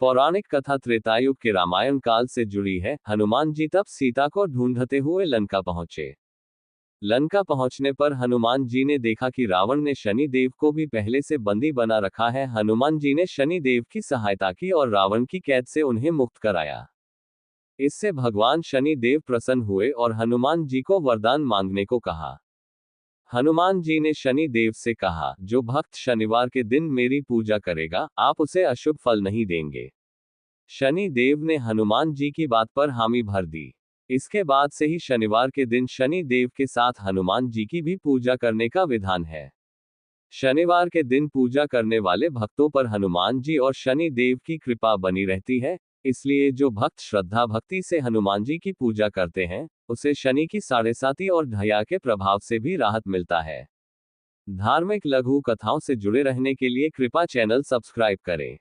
पौराणिक कथा त्रेतायुग के रामायण काल से जुड़ी है। हनुमान जी तब सीता को ढूंढते हुए लंका पहुंचे। लंका पहुंचने पर हनुमान जी ने देखा कि रावण ने शनि देव को भी पहले से बंदी बना रखा है। हनुमान जी ने शनि देव की सहायता की और रावण की कैद से उन्हें मुक्त कराया। इससे भगवान शनि देव प्रसन्न हुए और हनुमान जी को वरदान मांगने को कहा। हनुमान जी ने शनि देव से कहा, जो भक्त शनिवार के दिन मेरी पूजा करेगा, आप उसे अशुभ फल नहीं देंगे। शनि देव ने हनुमान जी की बात पर हामी भर दी। इसके बाद से ही शनिवार के दिन शनि देव के साथ हनुमान जी की भी पूजा करने का विधान है। शनिवार के दिन पूजा करने वाले भक्तों पर हनुमान जी और शनि देव की कृपा बनी रहती है। इसलिए जो भक्त श्रद्धा भक्ति से हनुमान जी की पूजा करते हैं, उसे शनि की साढ़ेसाती और ढैया के प्रभाव से भी राहत मिलता है। धार्मिक लघु कथाओं से जुड़े रहने के लिए कृपा चैनल सब्सक्राइब करें।